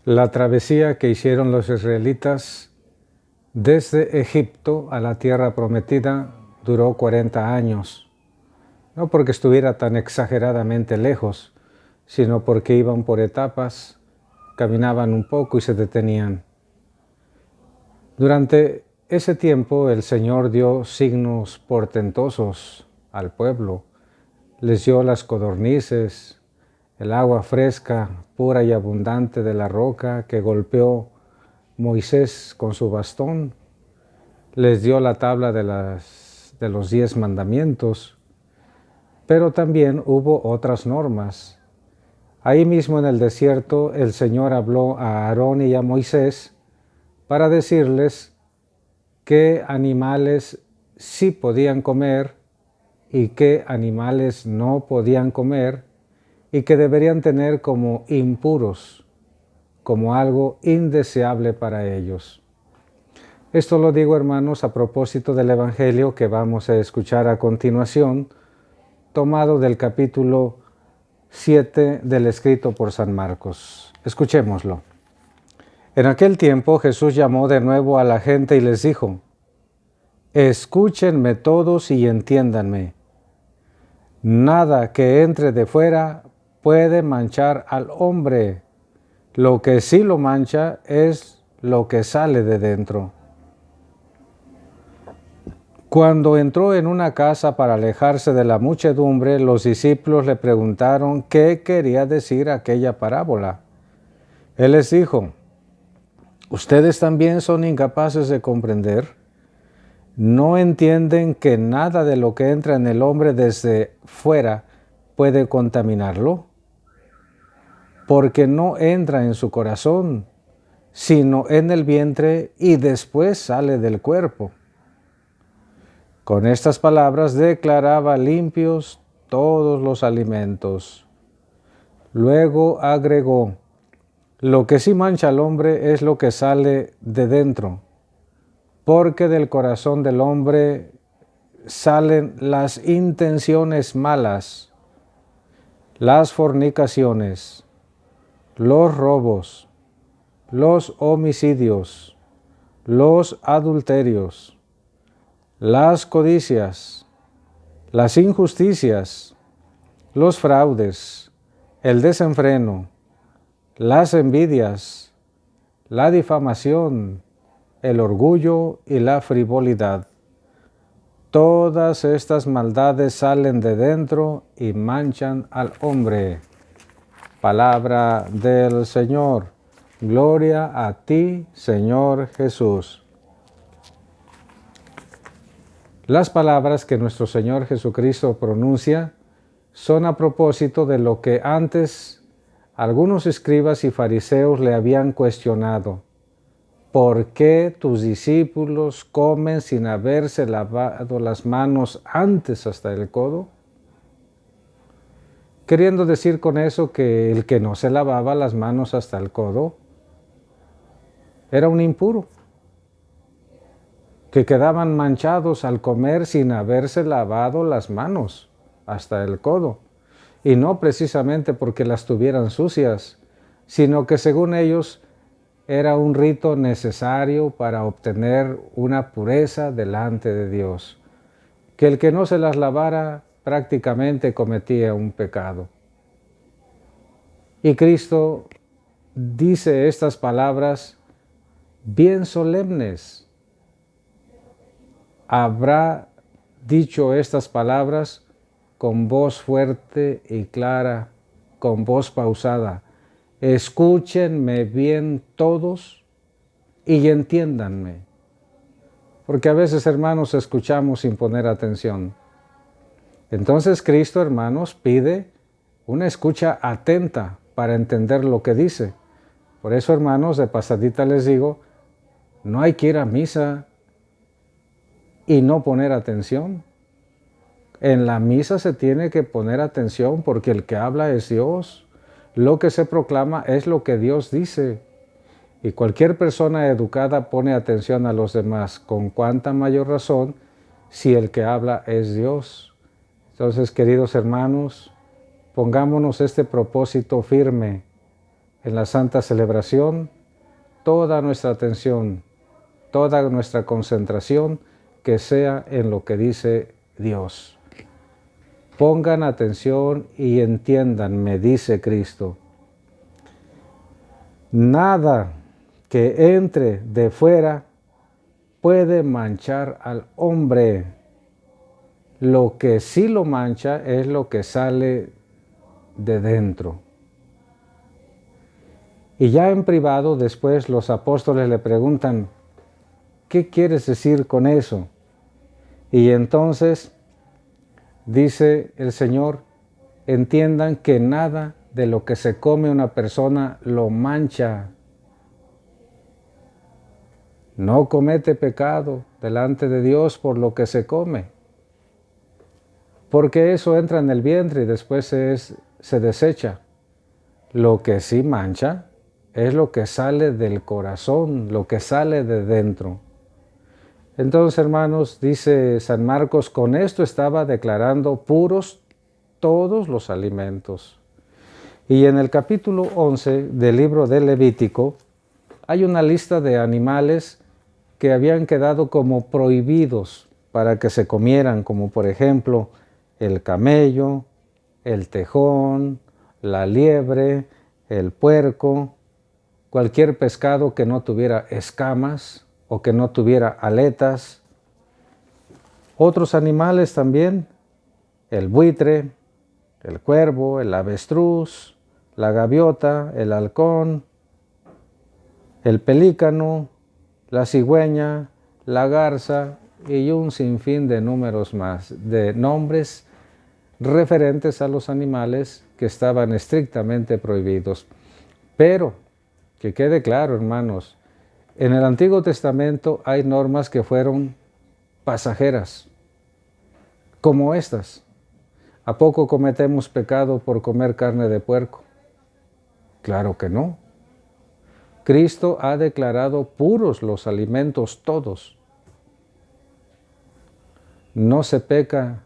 La travesía que hicieron los israelitas desde Egipto a la tierra prometida duró 40 años, no porque estuviera tan exageradamente lejos, sino porque iban por etapas, caminaban un poco y se detenían. Durante ese tiempo el Señor dio signos portentosos al pueblo. Les dio las codornices, el agua fresca, pura y abundante de la roca que golpeó Moisés con su bastón. Les dio la tabla de los 10 mandamientos, pero también hubo otras normas. Ahí mismo en el desierto el Señor habló a Aarón y a Moisés para decirles qué animales sí podían comer y qué animales no podían comer y que deberían tener como impuros, como algo indeseable para ellos. Esto lo digo, hermanos, a propósito del Evangelio que vamos a escuchar a continuación, tomado del capítulo 7 del escrito por San Marcos. Escuchémoslo. En aquel tiempo Jesús llamó de nuevo a la gente y les dijo: escúchenme todos y entiéndanme. Nada que entre de fuera puede manchar al hombre. Lo que sí lo mancha es lo que sale de dentro. Cuando entró en una casa para alejarse de la muchedumbre, los discípulos le preguntaron qué quería decir aquella parábola. Él les dijo: ¿ustedes también son incapaces de comprender? ¿No entienden que nada de lo que entra en el hombre desde fuera puede contaminarlo? Porque no entra en su corazón, sino en el vientre y después sale del cuerpo. Con estas palabras declaraba limpios todos los alimentos. Luego agregó: lo que sí mancha al hombre es lo que sale de dentro, porque del corazón del hombre salen las intenciones malas, las fornicaciones, los robos, los homicidios, los adulterios, las codicias, las injusticias, los fraudes, el desenfreno, las envidias, la difamación, el orgullo y la frivolidad. Todas estas maldades salen de dentro y manchan al hombre. Palabra del Señor. Gloria a ti, Señor Jesús. Las palabras que nuestro Señor Jesucristo pronuncia son a propósito de lo que antes algunos escribas y fariseos le habían cuestionado. ¿Por qué tus discípulos comen sin haberse lavado las manos antes hasta el codo? Queriendo decir con eso que el que no se lavaba las manos hasta el codo era un impuro, que quedaban manchados al comer sin haberse lavado las manos hasta el codo. Y no precisamente porque las tuvieran sucias, sino que según ellos era un rito necesario para obtener una pureza delante de Dios. Que el que no se las lavara prácticamente cometía un pecado. Y Cristo dice estas palabras bien solemnes. Habrá dicho estas palabras con voz fuerte y clara, con voz pausada. Escúchenme bien todos y entiéndanme. Porque a veces, hermanos, escuchamos sin poner atención. Entonces Cristo, hermanos, pide una escucha atenta para entender lo que dice. Por eso, hermanos, de pasadita les digo, no hay que ir a misa y no poner atención. En la misa se tiene que poner atención porque el que habla es Dios. Lo que se proclama es lo que Dios dice. Y cualquier persona educada pone atención a los demás. Con cuánta mayor razón si el que habla es Dios. Entonces, queridos hermanos, pongámonos este propósito firme. en la Santa Celebración, toda nuestra atención, toda nuestra concentración, que sea en lo que dice Dios. Pongan atención y entiendan, me dice Cristo. Nada que entre de fuera puede manchar al hombre. Lo que sí lo mancha es lo que sale de dentro. Y ya en privado después los apóstoles le preguntan, ¿qué quieres decir con eso? Y entonces dice el Señor, entiendan que nada de lo que se come una persona lo mancha. No comete pecado delante de Dios por lo que se come, porque eso entra en el vientre y después se desecha. Lo que sí mancha es lo que sale del corazón, lo que sale de dentro. Entonces, hermanos, dice San Marcos, con esto estaba declarando puros todos los alimentos. Y en el capítulo 11 del libro de Levítico hay una lista de animales que habían quedado como prohibidos para que se comieran, como por ejemplo el camello, el tejón, la liebre, el puerco, cualquier pescado que no tuviera escamas o que no tuviera aletas. Otros animales también, el buitre, el cuervo, el avestruz, la gaviota, el halcón, el pelícano, la cigüeña, la garza y un sinfín de números más, de nombres referentes a los animales que estaban estrictamente prohibidos. Pero, que quede claro, hermanos, en el Antiguo Testamento hay normas que fueron pasajeras, como estas. ¿A poco cometemos pecado por comer carne de puerco? Claro que no. Cristo ha declarado puros los alimentos todos. No se peca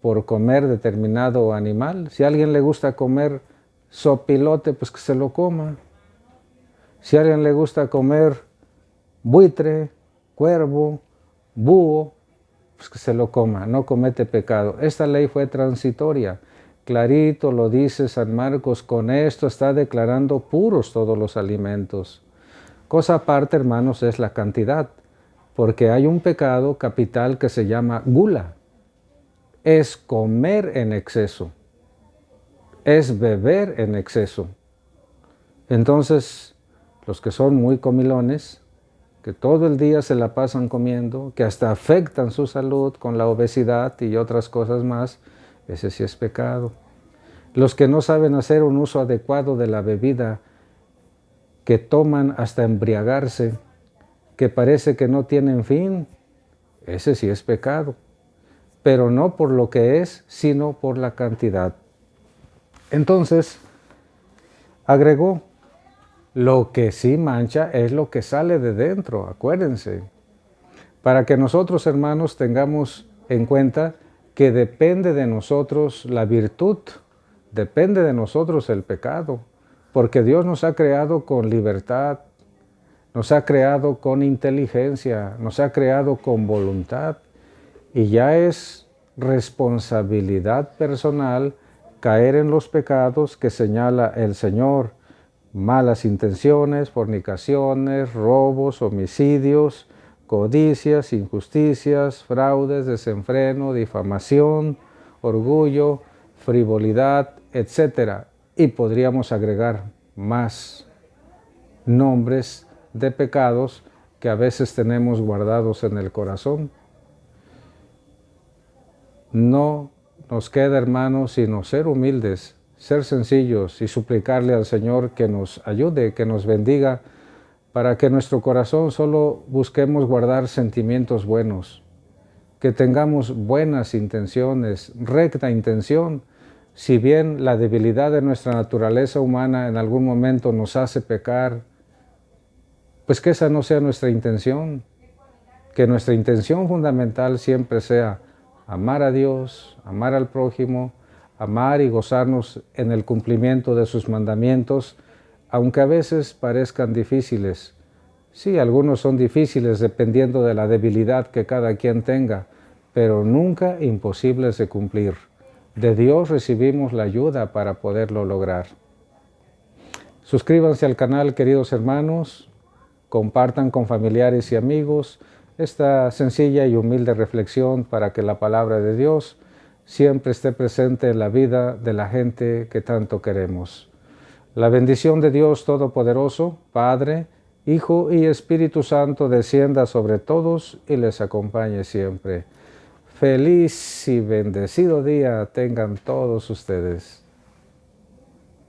por comer determinado animal. Si a alguien le gusta comer sopilote, pues que se lo coma. Si a alguien le gusta comer buitre, cuervo, búho, pues que se lo coma, no comete pecado. Esta ley fue transitoria. Clarito lo dice San Marcos, con esto está declarando puros todos los alimentos. Cosa aparte, hermanos, es la cantidad, porque hay un pecado capital que se llama gula. Es comer en exceso, es beber en exceso. Entonces, los que son muy comilones, que todo el día se la pasan comiendo, que hasta afectan su salud con la obesidad y otras cosas más, ese sí es pecado. Los que no saben hacer un uso adecuado de la bebida, que toman hasta embriagarse, que parece que no tienen fin, ese sí es pecado. Pero no por lo que es, sino por la cantidad. Entonces, agregó, lo que sí mancha es lo que sale de dentro, acuérdense. Para que nosotros, hermanos, tengamos en cuenta que depende de nosotros la virtud, depende de nosotros el pecado, porque Dios nos ha creado con libertad, nos ha creado con inteligencia, nos ha creado con voluntad, y ya es responsabilidad personal caer en los pecados que señala el Señor: malas intenciones, fornicaciones, robos, homicidios, codicias, injusticias, fraudes, desenfreno, difamación, orgullo, frivolidad, etc. Y podríamos agregar más nombres de pecados que a veces tenemos guardados en el corazón. No nos queda, hermanos, sino ser humildes, ser sencillos y suplicarle al Señor que nos ayude, que nos bendiga, para que en nuestro corazón solo busquemos guardar sentimientos buenos, que tengamos buenas intenciones, recta intención. Si bien la debilidad de nuestra naturaleza humana en algún momento nos hace pecar, pues que esa no sea nuestra intención, que nuestra intención fundamental siempre sea amar a Dios, amar al prójimo, amar y gozarnos en el cumplimiento de sus mandamientos, aunque a veces parezcan difíciles. Sí, algunos son difíciles dependiendo de la debilidad que cada quien tenga, pero nunca imposibles de cumplir. De Dios recibimos la ayuda para poderlo lograr. Suscríbanse al canal, queridos hermanos, compartan con familiares y amigos esta sencilla y humilde reflexión para que la palabra de Dios siempre esté presente en la vida de la gente que tanto queremos. La bendición de Dios Todopoderoso, Padre, Hijo y Espíritu Santo descienda sobre todos y les acompañe siempre. Feliz y bendecido día tengan todos ustedes.